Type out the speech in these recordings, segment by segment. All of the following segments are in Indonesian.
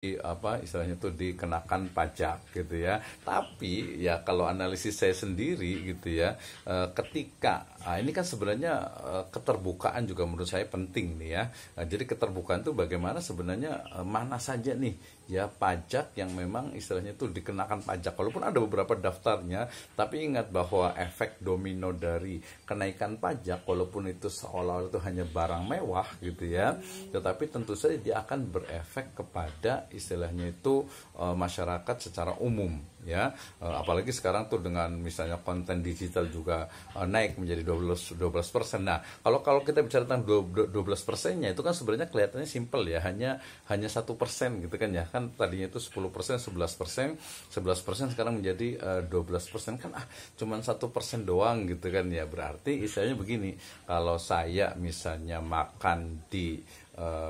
apa istilahnya itu dikenakan pajak gitu ya. Tapi ya kalau analisis saya sendiri gitu ya, ketika ini kan sebenarnya keterbukaan juga menurut saya penting nih ya. Jadi keterbukaan itu bagaimana sebenarnya mana saja nih ya pajak yang memang istilahnya itu dikenakan pajak. Walaupun ada beberapa daftarnya, tapi ingat bahwa efek domino dari kenaikan pajak walaupun itu seolah-olah itu hanya barang mewah gitu ya, tetapi tentu saja dia akan berefek kepada istilahnya itu masyarakat secara umum ya. Apalagi sekarang tuh dengan misalnya konten digital juga naik menjadi 12%. Nah, kalau kita bicara tentang 12%-nya itu kan sebenarnya kelihatannya simpel ya, hanya 1% gitu kan ya. Kan tadinya itu 10%, 11%, 11% sekarang menjadi 12%, kan cuman 1% doang gitu kan ya. Berarti istilahnya begini, kalau saya misalnya makan di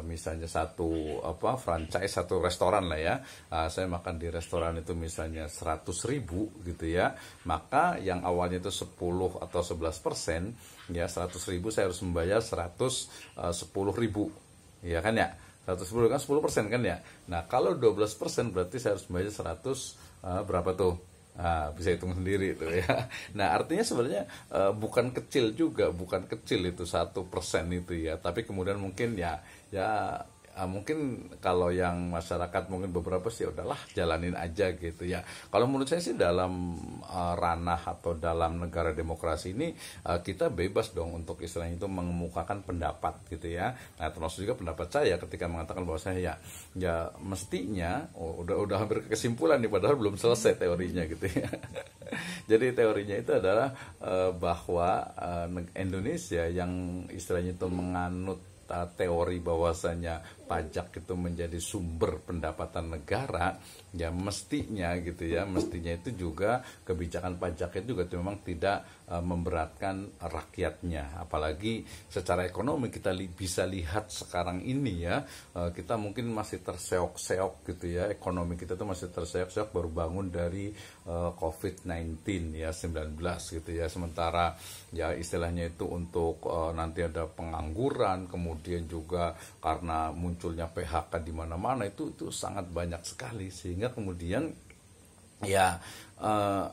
misalnya satu franchise satu restoran lah ya, saya makan di restoran itu misalnya 100.000 gitu ya, maka yang awalnya itu 10 atau 11% ya, 100.000 saya harus membayar 110.000 ya kan ya, 110 kan 10% kan ya. Nah kalau 12% berarti saya harus membayar 100 berapa tuh. Nah, bisa hitung sendiri itu ya. Nah, artinya sebenarnya bukan kecil juga, bukan kecil itu 1% itu ya. Tapi kemudian mungkin mungkin kalau yang masyarakat mungkin beberapa sih udahlah jalanin aja gitu ya. Kalau menurut saya sih dalam ranah atau dalam negara demokrasi ini kita bebas dong untuk istilahnya itu mengemukakan pendapat gitu ya. Nah, termasuk juga pendapat saya ketika mengatakan bahwa saya ya mestinya udah hampir ke kesimpulan nih, padahal belum selesai teorinya gitu ya. Jadi teorinya itu adalah bahwa Indonesia yang istilahnya itu menganut teori bahwasanya pajak itu menjadi sumber pendapatan negara, ya mestinya gitu ya, mestinya itu juga kebijakan pajak itu juga memang tidak memberatkan rakyatnya. Apalagi secara ekonomi kita bisa lihat sekarang ini ya, kita mungkin masih terseok-seok gitu ya, ekonomi kita tuh masih terseok-seok baru bangun dari COVID-19 ya, 19 gitu ya. Sementara ya istilahnya itu untuk nanti ada pengangguran, kemudian juga karena munculnya PHK di mana-mana itu sangat banyak sekali, sehingga kemudian ya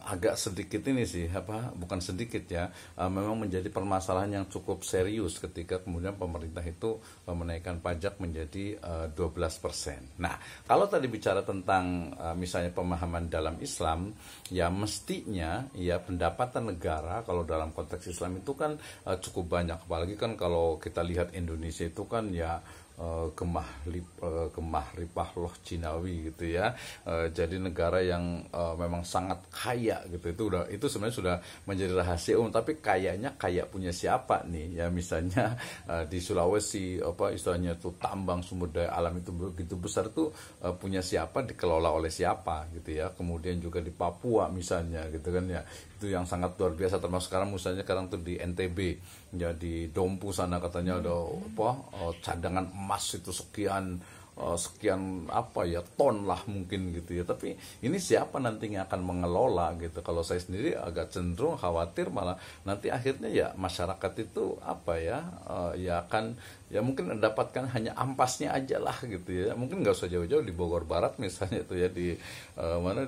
agak sedikit ini sih bukan sedikit ya, memang menjadi permasalahan yang cukup serius ketika kemudian pemerintah itu menaikkan pajak menjadi 12%. Nah, kalau tadi bicara tentang misalnya pemahaman dalam Islam, ya mestinya ya pendapatan negara kalau dalam konteks Islam itu kan cukup banyak. Apalagi kan kalau kita lihat Indonesia itu kan ya gemah ripah loh Cinawi gitu ya. Jadi negara yang memang sangat kaya gitu. Itu sebenarnya sudah menjadi rahasia umum. Tapi kayaknya kaya punya siapa nih ya, misalnya di Sulawesi istilahnya itu tambang sumber daya alam itu begitu besar tuh, punya siapa, dikelola oleh siapa gitu ya. Kemudian juga di Papua misalnya gitu kan ya, itu yang sangat luar biasa. Termasuk sekarang tuh di NTB ya, di Dompu sana katanya ada cadangan emas itu sekian ton lah mungkin gitu ya. Tapi ini siapa nantinya akan mengelola gitu. Kalau saya sendiri agak cenderung khawatir malah nanti akhirnya ya masyarakat itu ya akan ya mungkin mendapatkan hanya ampasnya aja lah gitu ya. Mungkin nggak usah jauh-jauh di Bogor Barat misalnya itu ya, di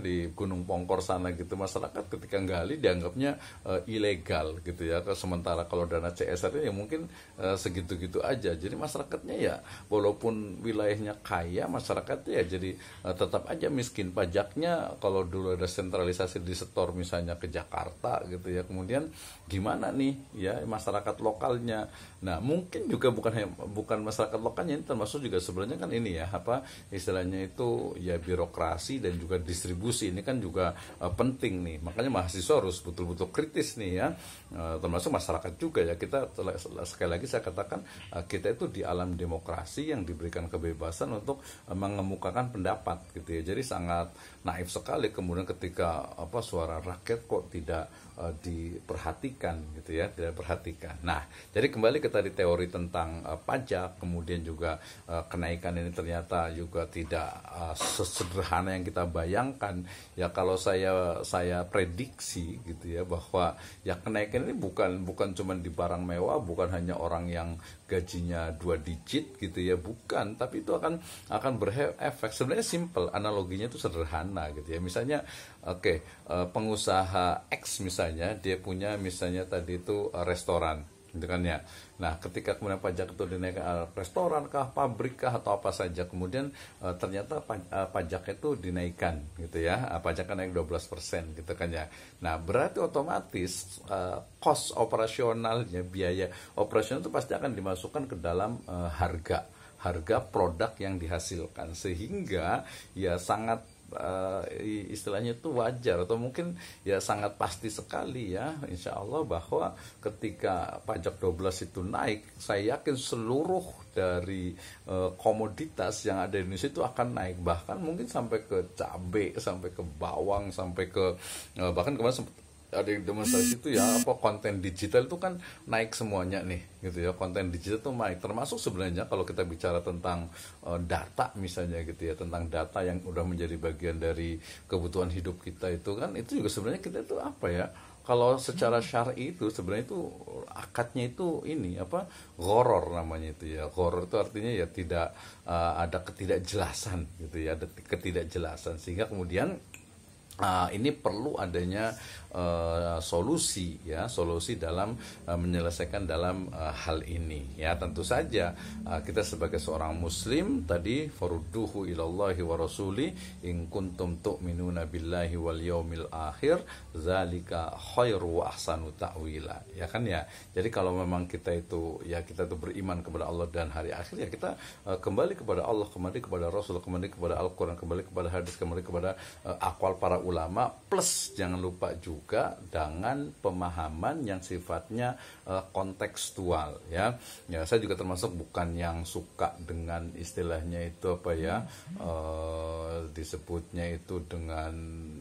di Gunung Pongkor sana gitu, masyarakat ketika gali dianggapnya ilegal gitu ya. Sementara kalau dana CSR ya mungkin segitu-gitu aja. Jadi masyarakatnya ya walaupun wilayahnya kaya, masyarakatnya ya jadi tetap aja miskin. Pajaknya kalau dulu ada sentralisasi di setor misalnya ke Jakarta gitu ya, kemudian gimana nih ya masyarakat lokalnya. Nah mungkin juga bukan masyarakat lokalnya, ini termasuk juga sebenarnya kan ini ya istilahnya itu ya birokrasi dan juga distribusi ini kan juga penting nih. Makanya mahasiswa harus betul-betul kritis nih ya, termasuk masyarakat juga ya. Kita sekali lagi saya katakan kita itu di alam demokrasi yang diberikan kebebasan untuk mengemukakan pendapat gitu ya. Jadi sangat naif sekali kemudian ketika suara rakyat kok tidak diperhatikan gitu ya, tidak perhatikan. Nah, jadi kembali ke tadi teori tentang pajak, kemudian juga kenaikan ini ternyata juga tidak sesederhana yang kita bayangkan. Ya kalau saya prediksi gitu ya, bahwa ya kenaikan ini bukan cuma di barang mewah, bukan hanya orang yang gajinya 2 digit gitu ya, bukan, tapi itu akan berefek. Sebenarnya simple, analoginya itu sederhana gitu ya. Misalnya pengusaha X misalnya, dia punya misalnya tadi itu restoran gitu kan ya. Nah, ketika kemudian pajak itu dinaikkan, restoran kah, pabrik kah, atau apa saja, kemudian ternyata pajak itu dinaikkan gitu ya, pajaknya naik 12% gitu kan ya. Nah, berarti otomatis cost operasionalnya, biaya operasional itu pasti akan dimasukkan ke dalam harga produk yang dihasilkan, sehingga ya sangat istilahnya itu wajar, atau mungkin ya sangat pasti sekali ya, insya Allah, bahwa ketika pajak 12 itu naik, saya yakin seluruh dari komoditas yang ada di Indonesia itu akan naik, bahkan mungkin sampai ke cabai, sampai ke bawang, sampai ke bahkan kemarin sempat ada yang demonstrasi itu ya, apa, konten digital itu kan naik semuanya nih gitu ya. Konten digital itu naik, termasuk sebenarnya kalau kita bicara tentang data misalnya gitu ya, tentang data yang udah menjadi bagian dari kebutuhan hidup kita, itu kan itu juga sebenarnya kita itu apa ya, kalau secara syar'i itu sebenarnya itu akadnya itu ini apa, gharar namanya itu ya. Gharar itu artinya ya tidak ada ketidakjelasan gitu ya, ada ketidakjelasan, sehingga kemudian ini perlu adanya solusi ya, solusi dalam menyelesaikan dalam hal ini ya. Tentu saja kita sebagai seorang muslim tadi, farudduhu ilallahi wa rasuli in kuntum tu'minuna billahi wal yaumil akhir zalika khairu wa ahsanu ta'wila, ya kan ya. Jadi kalau memang kita itu beriman kepada Allah dan hari akhir, ya kita kembali kepada Allah, kembali kepada Rasul, kembali kepada Al-Quran, kembali kepada hadis, kembali kepada aqwal para ulama, plus jangan lupa juga dengan pemahaman yang sifatnya kontekstual ya. Ya, saya juga termasuk bukan yang suka dengan istilahnya itu apa ya, disebutnya itu dengan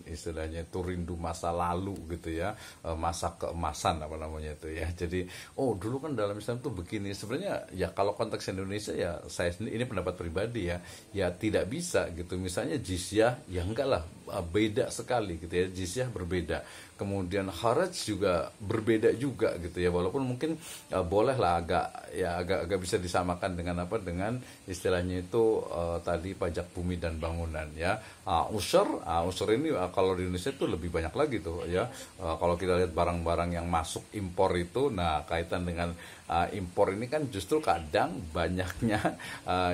istilahnya itu rindu masa lalu gitu ya, masa keemasan apa namanya itu ya. Jadi dulu kan dalam Islam tuh begini. Sebenarnya ya kalau konteks Indonesia ya, saya sendiri, ini pendapat pribadi ya tidak bisa gitu. Misalnya jizyah, ya enggak lah, beda sekali gitu ya, jizyah berbeda, kemudian kharaj juga berbeda juga gitu ya, walaupun mungkin boleh lah agak bisa disamakan dengan istilahnya itu tadi pajak bumi dan bangunan ya. Usyur ini kalau di Indonesia itu lebih banyak lagi tuh ya. Kalau kita lihat barang-barang yang masuk impor itu, nah kaitan dengan impor ini kan justru kadang banyaknya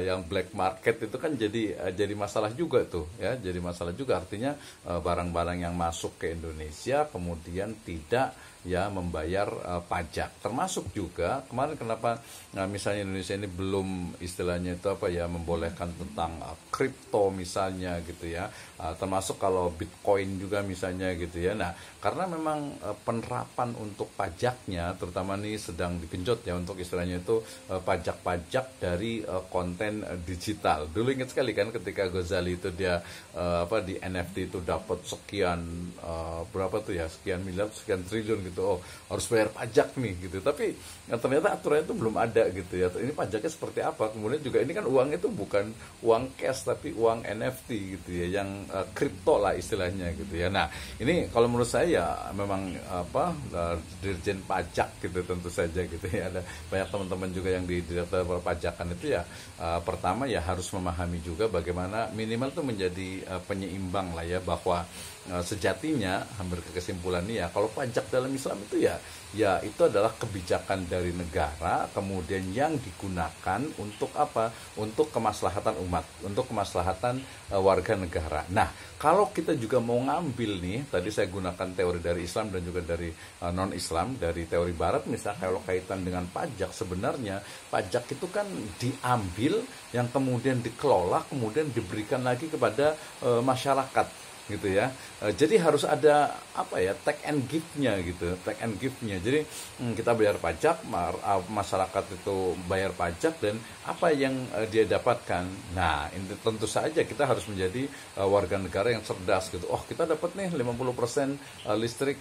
yang black market itu kan jadi masalah juga tuh ya, jadi masalah juga, artinya barang-barang yang masuk ke Indonesia kemudian tidak ya membayar pajak. Termasuk juga kemarin kenapa misalnya Indonesia ini belum istilahnya itu apa ya, membolehkan tentang kripto misalnya gitu ya, termasuk kalau Bitcoin juga misalnya gitu ya. Nah, karena memang penerapan untuk pajaknya terutama nih sedang digenjot ya, untuk istilahnya itu pajak-pajak dari konten digital. Dulu ingat sekali kan ketika Ghazali itu dia di NFT itu dapat sekian berapa tuh ya, sekian miliar, sekian triliun gitu. Harus bayar pajak nih gitu. Tapi ternyata aturannya itu belum ada gitu ya. Ini pajaknya seperti apa? Kemudian juga ini kan uangnya itu bukan uang cash tapi uang NFT gitu ya, yang kripto lah istilahnya gitu ya. Nah, ini kalau menurut saya ya memang Dirjen Pajak gitu tentu saja gitu ya. Ada banyak teman-teman juga yang di Direktorat Perpajakan itu ya, pertama ya harus memahami juga bagaimana minimal itu menjadi penyeimbang lah ya, bahwa sejatinya hampir ke kesimpulan ini ya, kalau pajak dalam Islam itu ya itu adalah kebijakan dari negara kemudian yang digunakan untuk apa? Untuk kemaslahatan umat, untuk kemaslahatan warga negara. Nah, kalau kita juga mau ngambil nih, tadi saya gunakan teori dari Islam dan juga dari non-Islam, dari teori Barat misalnya, kalau kaitan dengan pajak, sebenarnya pajak itu kan diambil yang kemudian dikelola, kemudian diberikan lagi kepada masyarakat gitu ya. Jadi harus ada apa ya, take and give-nya gitu, take and give-nya. Jadi kita bayar pajak, masyarakat itu bayar pajak, dan apa yang dia dapatkan. Nah, ini tentu saja kita harus menjadi warga negara yang cerdas gitu. Oh, kita dapat nih 50% listrik,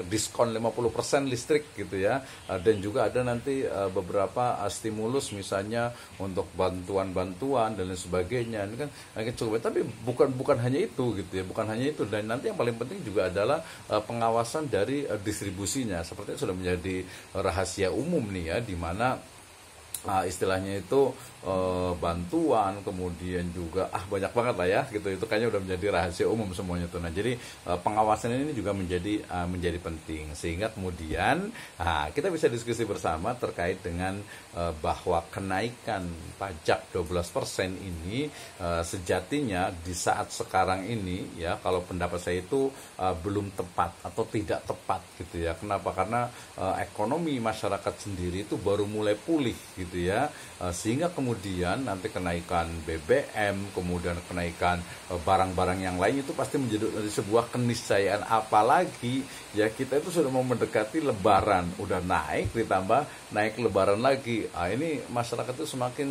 diskon 50% listrik gitu ya. Dan juga ada nanti beberapa stimulus misalnya untuk bantuan-bantuan dan lain sebagainya. Ini kan cukup, tapi bukan hanya itu gitu ya, bukan hanya itu. Dan nanti yang paling penting juga adalah pengawasan dari distribusinya. Sepertinya sudah menjadi rahasia umum nih ya, di mana istilahnya itu bantuan, kemudian juga banyak banget lah ya gitu, itu kayaknya udah menjadi rahasia umum semuanya tuh. Nah, jadi pengawasan ini juga menjadi penting, sehingga kemudian kita bisa diskusi bersama terkait dengan bahwa kenaikan pajak 12% ini sejatinya di saat sekarang ini ya, kalau pendapat saya itu belum tepat atau tidak tepat gitu ya. Kenapa? Karena ekonomi masyarakat sendiri itu baru mulai pulih gitu ya, sehingga kemudian nanti kenaikan BBM, kemudian kenaikan barang-barang yang lain itu pasti menjadi sebuah keniscayaan. Apalagi ya, kita itu sudah mau mendekati Lebaran, udah naik, ditambah naik Lebaran lagi. Ini masyarakat itu semakin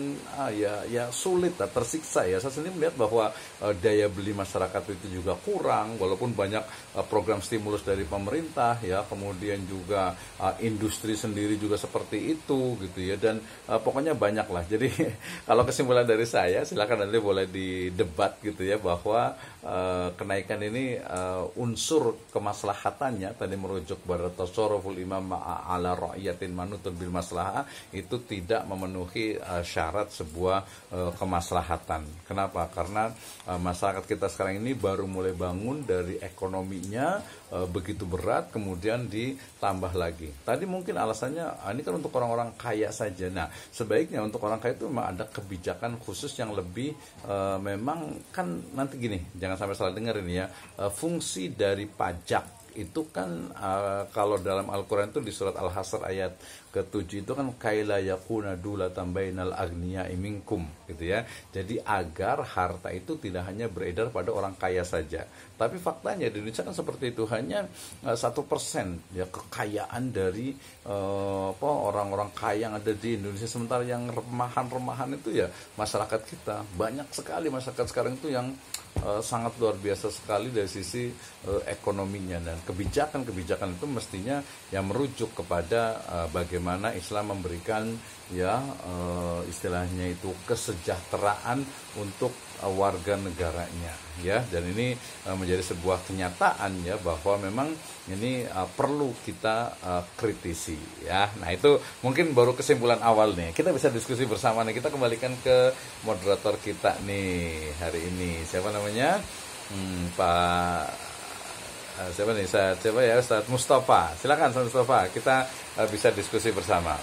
ya sulit, tersiksa ya. Saya sendiri melihat bahwa daya beli masyarakat itu juga kurang, walaupun banyak program stimulus dari pemerintah ya, kemudian juga industri sendiri juga seperti itu gitu ya, dan pokoknya banyak lah. Jadi kalau kesimpulan dari saya, silakan nanti boleh didebat gitu ya, bahwa kenaikan ini unsur kemaslahatannya tadi merujuk pada tasarruful imam ala ra'iyatin manutun bil maslahah, itu tidak memenuhi syarat sebuah kemaslahatan. Kenapa? Karena masyarakat kita sekarang ini baru mulai bangun dari ekonominya begitu berat, kemudian ditambah lagi. Tadi mungkin alasannya ini kan untuk orang-orang kaya saja. Nah, sebaiknya untuk orang kaya itu memang ada kebijakan khusus yang lebih memang kan nanti gini, jangan sampai salah dengar ini ya, fungsi dari pajak itu kan kalau dalam Al-Quran itu di surat Al-Hasr ayat ke-7 itu kan kaila yakuna dulatan bainal agniya'i minkum gitu ya. Jadi agar harta itu tidak hanya beredar pada orang kaya saja. Tapi faktanya di Indonesia kan seperti itu, hanya 1% ya kekayaan dari orang-orang kaya yang ada di Indonesia, sementara yang remahan-remahan itu ya masyarakat kita. Banyak sekali masyarakat sekarang itu yang sangat luar biasa sekali dari sisi ekonominya, dan kebijakan-kebijakan itu mestinya yang merujuk kepada bagaimana Islam memberikan ya istilahnya itu kesejahteraan untuk warga negaranya ya. Dan ini menjadi sebuah kenyataan ya, bahwa memang ini perlu kita kritisi ya. Nah, itu mungkin baru kesimpulan awal nih. Kita bisa diskusi bersama nih. Kita kembalikan ke moderator kita nih hari ini. Siapa namanya? Pak siapa nih? Siapa ya? Ustadz Mustafa. Silakan Ustadz Mustafa. Kita bisa diskusi bersama.